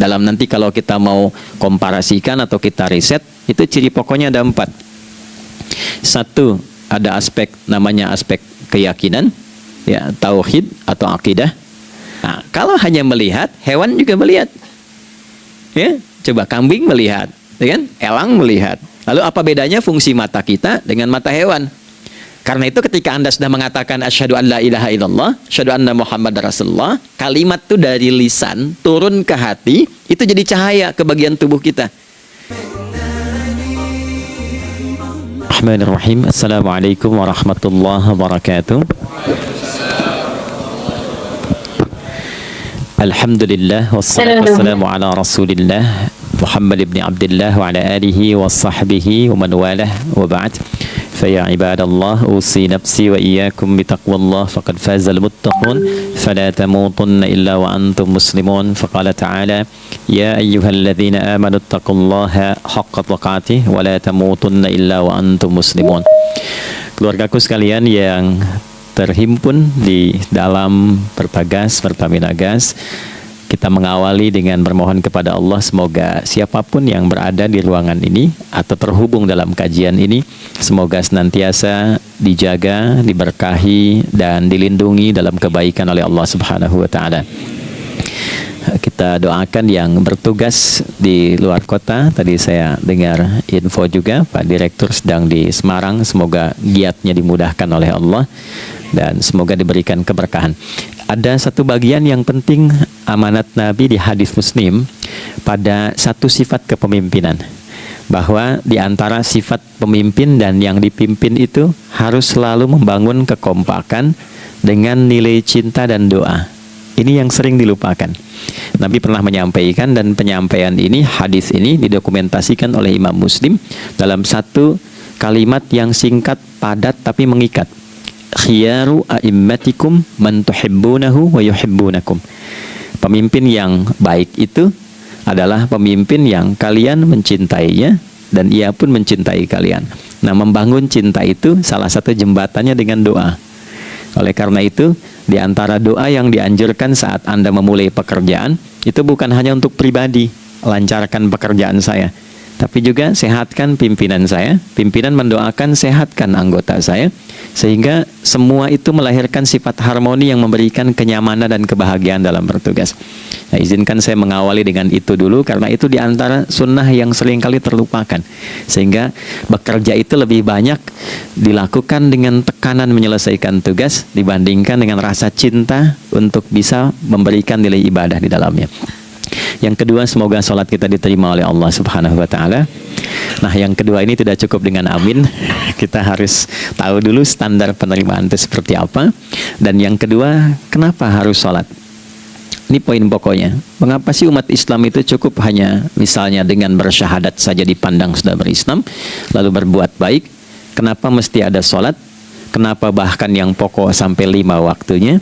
Dalam nanti kalau kita mau komparasikan atau kita riset, itu ciri pokoknya ada 4. Satu, ada aspek namanya aspek keyakinan, ya, tauhid atau akidah. Nah, kalau hanya melihat, hewan juga melihat. Ya, coba kambing melihat, ya kan? Elang melihat. Lalu apa bedanya fungsi mata kita dengan mata hewan? Karena itu ketika Anda sudah mengatakan asyhadu an la ilaha illallah, asyhadu anna Muhammad Rasulullah, kalimat itu dari lisan turun ke hati, itu jadi cahaya ke bagian tubuh kita. Bismillahirrahmanirrahim. Assalamualaikum warahmatullahi wabarakatuh. Alhamdulillah wassalatu wassalamu ala Rasulillah Muhammad ibn Abdullah wa ala alihi wa sahbihi wa man walah wa ba'd. فيا عباد الله أوصي نفسي وإياكم بتقوى الله فقد فاز المتقون فلا تموتن إلا وأنتم مسلمون فقال تعالى يا أيها الذين آمنوا اتقوا الله حق تقاته ولا تموتن إلا وأنتم مسلمون. Keluargaku sekalian yang terhimpun di dalam Perbagas, Pertamina Gas, kita mengawali dengan bermohon kepada Allah semoga siapapun yang berada di ruangan ini atau terhubung dalam kajian ini, semoga senantiasa dijaga, diberkahi, dan dilindungi dalam kebaikan oleh Allah Subhanahu wa Ta'ala. Kita doakan yang bertugas di luar kota. Tadi saya dengar info juga Pak Direktur sedang di Semarang. Semoga giatnya dimudahkan oleh Allah dan semoga diberikan keberkahan. Ada satu bagian yang penting amanat Nabi di hadis Muslim pada satu sifat kepemimpinan, bahwa di antara sifat pemimpin dan yang dipimpin itu harus selalu membangun kekompakan dengan nilai cinta dan doa. Ini yang sering dilupakan. Nabi pernah menyampaikan, dan penyampaian ini, hadis ini didokumentasikan oleh Imam Muslim dalam satu kalimat yang singkat, padat tapi mengikat. Khiyaru a'immatikum man tuhibbunahu wa yuhibbunakum. Pemimpin yang baik itu adalah pemimpin yang kalian mencintainya dan ia pun mencintai kalian. Nah, membangun cinta itu salah satu jembatannya dengan doa. Oleh karena itu, di antara doa yang dianjurkan saat Anda memulai pekerjaan, itu bukan hanya untuk pribadi, lancarkan pekerjaan saya, tapi juga sehatkan pimpinan saya. Pimpinan mendoakan sehatkan anggota saya, sehingga semua itu melahirkan sifat harmoni yang memberikan kenyamanan dan kebahagiaan dalam bertugas. Nah, izinkan saya mengawali dengan itu dulu, karena itu diantara sunnah yang seringkali terlupakan, sehingga bekerja itu lebih banyak dilakukan dengan tekanan menyelesaikan tugas dibandingkan dengan rasa cinta untuk bisa memberikan nilai ibadah di dalamnya. Yang kedua, semoga sholat kita diterima oleh Allah Subhanahu wa Ta'ala. Nah, yang kedua ini tidak cukup dengan amin. Kita harus tahu dulu standar penerimaan itu seperti apa. Dan yang kedua, kenapa harus sholat? Ini poin pokoknya. Mengapa sih umat Islam itu cukup hanya misalnya dengan bersyahadat saja dipandang sudah berislam, lalu berbuat baik? Kenapa mesti ada sholat? Kenapa bahkan yang pokok sampai 5 waktunya?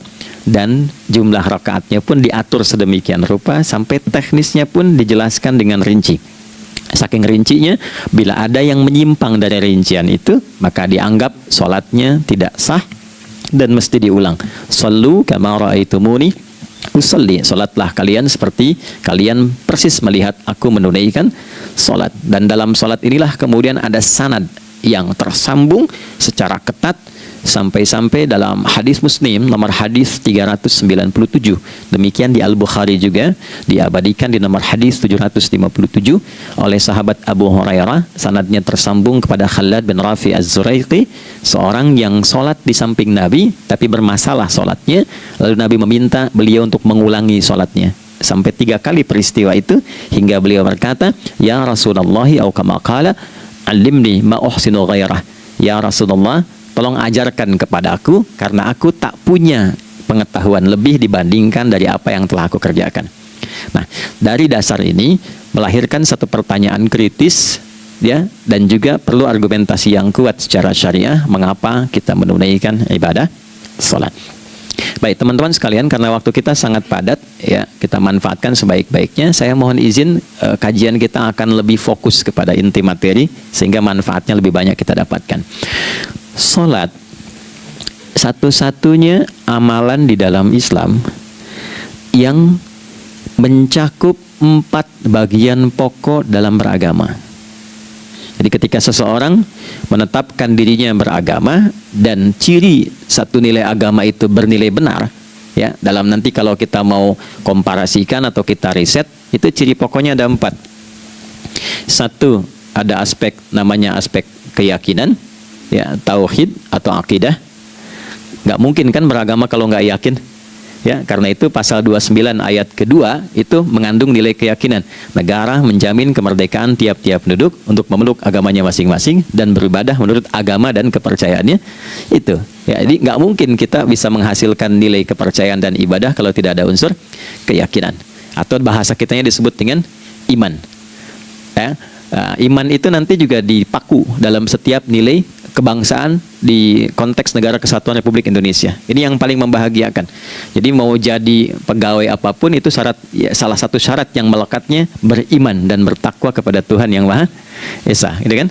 Dan jumlah rakaatnya pun diatur sedemikian rupa, sampai teknisnya pun dijelaskan dengan rinci. Saking rincinya, bila ada yang menyimpang dari rincian itu, maka dianggap sholatnya tidak sah dan mesti diulang. Shallu kama ra'aitumuni usalli. Sholatlah kalian seperti kalian persis melihat aku menunaikan sholat. Dan dalam sholat inilah kemudian ada sanad yang tersambung secara ketat, sampai-sampai dalam hadis Muslim nomor hadis 397. Demikian di Al-Bukhari juga diabadikan di nomor hadis 757 oleh sahabat Abu Hurairah. Sanadnya tersambung kepada Khalad bin Rafi Az-Zuraiqi, seorang yang sholat di samping Nabi tapi bermasalah sholatnya. Lalu Nabi meminta beliau untuk mengulangi sholatnya. Sampai 3 kali peristiwa itu, hingga beliau berkata, ya Rasulullah au kama qala alimni ma uhsinu ghairah. Ya Rasulullah, tolong ajarkan kepada aku, karena aku tak punya pengetahuan lebih dibandingkan dari apa yang telah aku kerjakan. Nah, dari dasar ini melahirkan satu pertanyaan kritis, ya, dan juga perlu argumentasi yang kuat secara syariah mengapa kita menunaikan ibadah sholat. Baik teman-teman sekalian, karena waktu kita sangat padat, ya, kita manfaatkan sebaik-baiknya. Saya mohon izin, kajian kita akan lebih fokus kepada inti materi sehingga manfaatnya lebih banyak kita dapatkan. Sholat satu-satunya amalan di dalam Islam yang mencakup 4 bagian pokok dalam beragama. Jadi ketika seseorang menetapkan dirinya beragama dan ciri satu nilai agama itu bernilai benar, ya, dalam nanti kalau kita mau komparasikan atau kita riset, itu ciri pokoknya ada 4. Satu, ada aspek namanya aspek keyakinan, ya, tauhid atau akidah. Nggak mungkin kan beragama kalau nggak yakin. Ya, karena itu pasal 29 ayat kedua itu mengandung nilai keyakinan. Negara menjamin kemerdekaan tiap-tiap penduduk untuk memeluk agamanya masing-masing dan beribadah menurut agama dan kepercayaannya itu. Ya, jadi nggak mungkin kita bisa menghasilkan nilai kepercayaan dan ibadah kalau tidak ada unsur keyakinan. Atau bahasa kitanya disebut dengan iman. Ya, iman itu nanti juga dipaku dalam setiap nilai kebangsaan di konteks Negara Kesatuan Republik Indonesia. Ini yang paling membahagiakan. Jadi mau jadi pegawai apapun itu syarat, ya, salah satu syarat yang melekatnya beriman dan bertakwa kepada Tuhan Yang Maha Esa, gitu kan?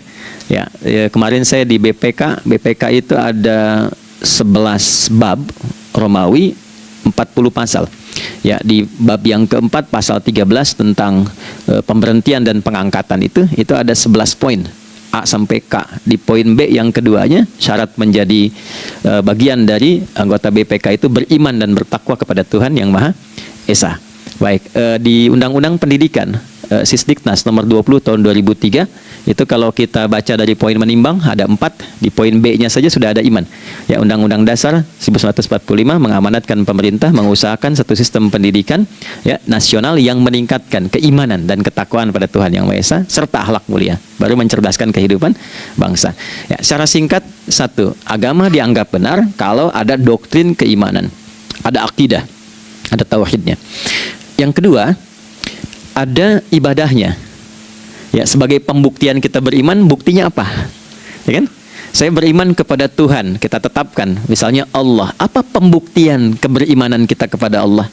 Ya, kemarin saya di BPK itu ada 11 bab Romawi, 40 pasal. Ya, di bab yang keempat pasal 13 tentang pemberhentian dan pengangkatan itu ada 11 poin. A sampai K. Di poin B yang keduanya, syarat menjadi bagian dari anggota BPK itu beriman dan bertakwa kepada Tuhan Yang Maha Esa. Baik, di Undang-Undang Pendidikan Sisdiknas nomor 20 tahun 2003 itu kalau kita baca dari poin menimbang ada 4, di poin B-nya saja sudah ada iman. Ya, Undang-Undang Dasar 1945 mengamanatkan pemerintah mengusahakan satu sistem pendidikan, ya, nasional yang meningkatkan keimanan dan ketakwaan pada Tuhan Yang Maha Esa serta akhlak mulia, baru mencerdaskan kehidupan bangsa. Ya, secara singkat, satu, agama dianggap benar kalau ada doktrin keimanan, ada akidah, ada tauhidnya. Yang kedua, ada ibadahnya. Ya, sebagai pembuktian kita beriman, buktinya apa? Ya kan? Saya beriman kepada Tuhan, kita tetapkan, misalnya Allah. Apa pembuktian keberimanan kita kepada Allah?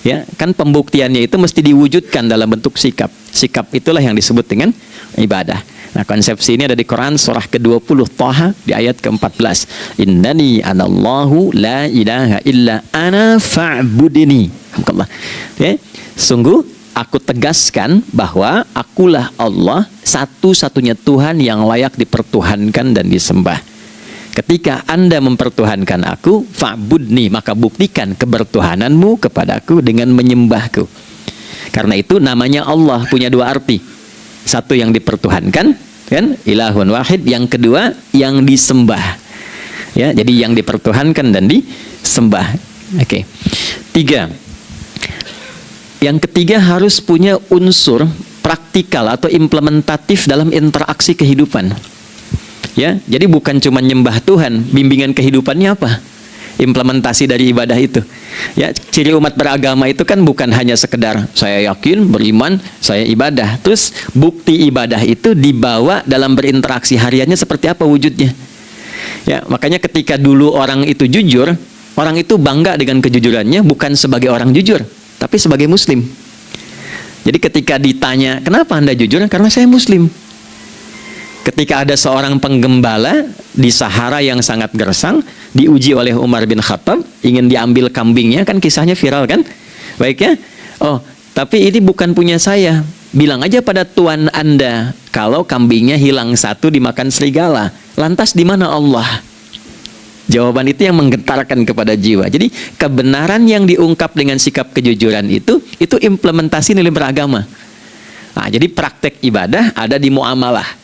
Ya, kan pembuktiannya itu mesti diwujudkan dalam bentuk sikap. Sikap itulah yang disebut dengan ibadah. Nah, konsepsi ini ada di Quran surah ke-20 Thaha di ayat ke-14. Innani anallahu la ilaha illa ana fa'budini. Ya, sungguh aku tegaskan bahwa akulah Allah, satu-satunya Tuhan yang layak dipertuhankan dan disembah. Ketika Anda mempertuhankan aku, fa'budni, maka buktikan kebertuhananmu kepadaku dengan menyembahku. Karena itu namanya Allah punya 2 arti. Satu yang dipertuhankan, kan? Ilahun wahid. Yang kedua yang disembah. Ya, jadi yang dipertuhankan dan disembah. Oke. 3. Yang ketiga harus punya unsur praktikal atau implementatif dalam interaksi kehidupan. Ya, jadi bukan cuma nyembah Tuhan, bimbingan kehidupannya apa? Implementasi dari ibadah itu. Ya, ciri umat beragama itu kan bukan hanya sekedar saya yakin, beriman, saya ibadah. Terus bukti ibadah itu dibawa dalam berinteraksi hariannya seperti apa wujudnya. Ya, makanya ketika dulu orang itu jujur, orang itu bangga dengan kejujurannya bukan sebagai orang jujur, tapi sebagai muslim. Jadi ketika ditanya, kenapa Anda jujur? Karena saya muslim. Ketika ada seorang penggembala di Sahara yang sangat gersang, diuji oleh Umar bin Khattab, ingin diambil kambingnya, kan kisahnya viral kan? Baik ya? Oh, tapi ini bukan punya saya. Bilang aja pada tuan Anda, kalau kambingnya hilang satu dimakan serigala. Lantas di mana Allah? Jawaban itu yang menggetarkan kepada jiwa. Jadi kebenaran yang diungkap dengan sikap kejujuran itu implementasi nilai beragama. Nah, jadi praktek ibadah ada di muamalah.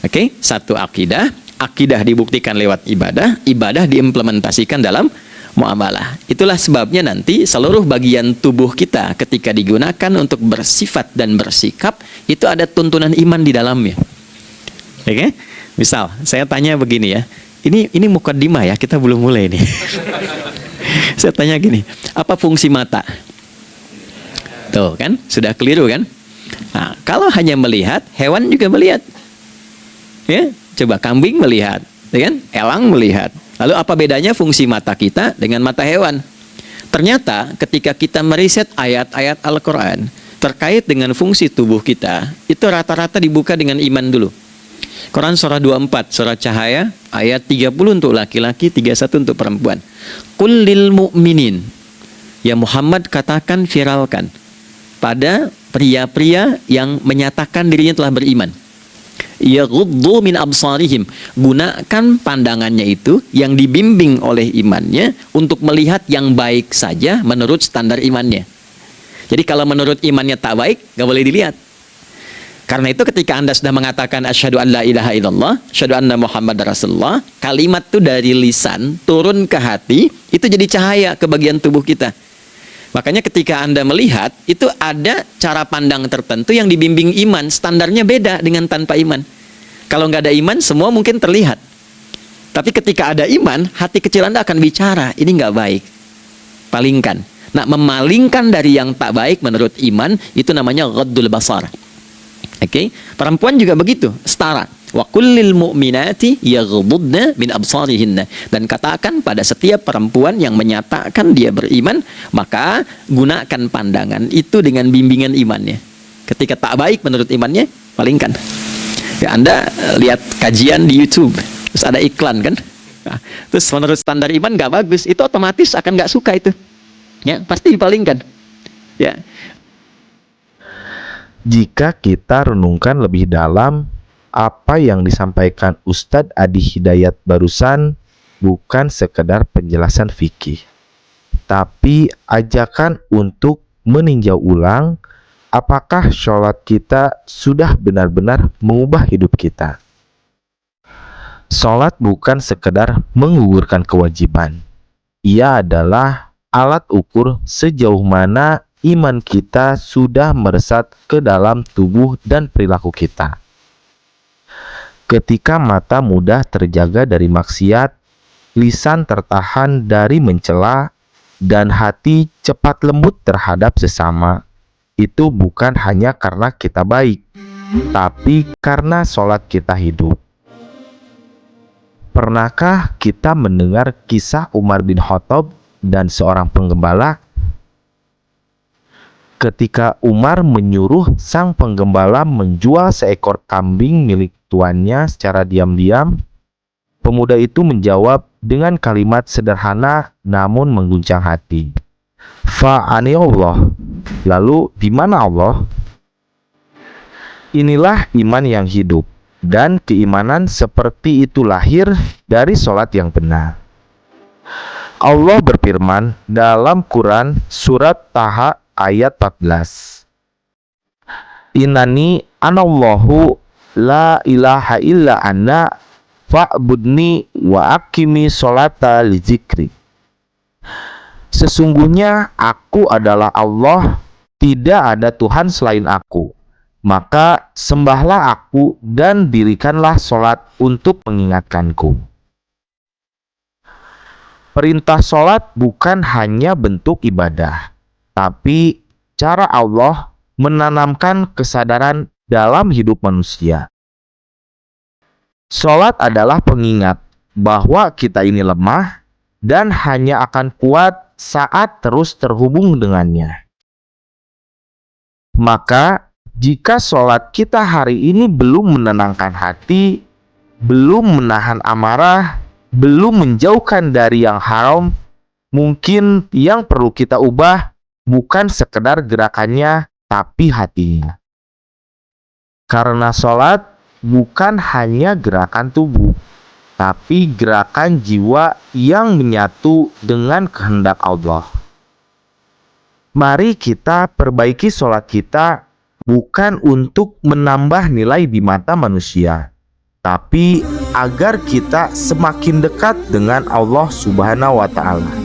Oke, satu akidah, akidah dibuktikan lewat ibadah, ibadah diimplementasikan dalam muamalah. Itulah sebabnya nanti seluruh bagian tubuh kita ketika digunakan untuk bersifat dan bersikap itu ada tuntunan iman di dalamnya. Oke, misal saya tanya begini ya. Ini mukaddimah ya, kita belum mulai nih. Saya tanya gini, apa fungsi mata? Tuh kan, sudah keliru kan? Nah, kalau hanya melihat, hewan juga melihat. Ya, coba kambing melihat, ya kan? Elang melihat. Lalu apa bedanya fungsi mata kita dengan mata hewan? Ternyata ketika kita meriset ayat-ayat Al-Quran terkait dengan fungsi tubuh kita, itu rata-rata dibuka dengan iman dulu. Quran surah 24, surah Cahaya, ayat 30 untuk laki-laki, 31 untuk perempuan. Qul lil mu'minin, ya Muhammad katakan, viralkan pada pria-pria yang menyatakan dirinya telah beriman. Yaghuddu min absarihim, gunakan pandangannya itu yang dibimbing oleh imannya untuk melihat yang baik saja menurut standar imannya. Jadi kalau menurut imannya tak baik, nggak boleh dilihat. Karena itu ketika Anda sudah mengatakan asyhadu an la ilaha illallah, asyhadu anna Muhammad Rasulullah, kalimat itu dari lisan turun ke hati, itu jadi cahaya ke bagian tubuh kita. Makanya ketika Anda melihat, itu ada cara pandang tertentu yang dibimbing iman, standarnya beda dengan tanpa iman. Kalau nggak ada iman, semua mungkin terlihat. Tapi ketika ada iman, hati kecil Anda akan bicara, ini nggak baik. Palingkan. Nah, memalingkan dari yang tak baik menurut iman, itu namanya ghaddul basar. Oke, perempuan juga begitu, setara. Wa kullil mu'minati yaghdudna min absarihinna. Dan katakan pada setiap perempuan yang menyatakan dia beriman, maka gunakan pandangan itu dengan bimbingan imannya. Ketika tak baik menurut imannya, palingkan. Ya, Anda lihat kajian di YouTube, terus ada iklan kan? Nah, terus menurut standar iman nggak bagus, itu otomatis akan nggak suka itu. Ya, pasti dipalingkan. Ya. Jika kita renungkan lebih dalam, apa yang disampaikan Ustadz Adi Hidayat barusan bukan sekedar penjelasan fikih, tapi ajakan untuk meninjau ulang apakah sholat kita sudah benar-benar mengubah hidup kita. Sholat bukan sekedar menggugurkan kewajiban. Ia adalah alat ukur sejauh mana iman kita sudah meresap ke dalam tubuh dan perilaku kita. Ketika mata mudah terjaga dari maksiat, lisan tertahan dari mencela, dan hati cepat lembut terhadap sesama, itu bukan hanya karena kita baik, tapi karena sholat kita hidup. Pernahkah kita mendengar kisah Umar bin Khattab dan seorang penggembala? Ketika Umar menyuruh sang penggembala menjual seekor kambing milik tuannya secara diam-diam, pemuda itu menjawab dengan kalimat sederhana namun mengguncang hati. Fa'ani Allah. Lalu di mana Allah? Inilah iman yang hidup, dan keimanan seperti itu lahir dari sholat yang benar. Allah berfirman dalam Quran surat Taha ayat 14. Innani anallahu la ilaha illa ana fa'budni wa aqimi sholata li zikri. Sesungguhnya aku adalah Allah, tidak ada Tuhan selain aku. Maka sembahlah aku dan dirikanlah sholat untuk mengingatkanku. Perintah sholat bukan hanya bentuk ibadah, tapi cara Allah menanamkan kesadaran dalam hidup manusia. Sholat adalah pengingat bahwa kita ini lemah dan hanya akan kuat saat terus terhubung dengannya. Maka, jika sholat kita hari ini belum menenangkan hati, belum menahan amarah, belum menjauhkan dari yang haram, mungkin yang perlu kita ubah bukan sekedar gerakannya, tapi hatinya. Karena sholat bukan hanya gerakan tubuh, tapi gerakan jiwa yang menyatu dengan kehendak Allah. Mari kita perbaiki sholat kita bukan untuk menambah nilai di mata manusia, tapi agar kita semakin dekat dengan Allah Subhanahu wa Ta'ala.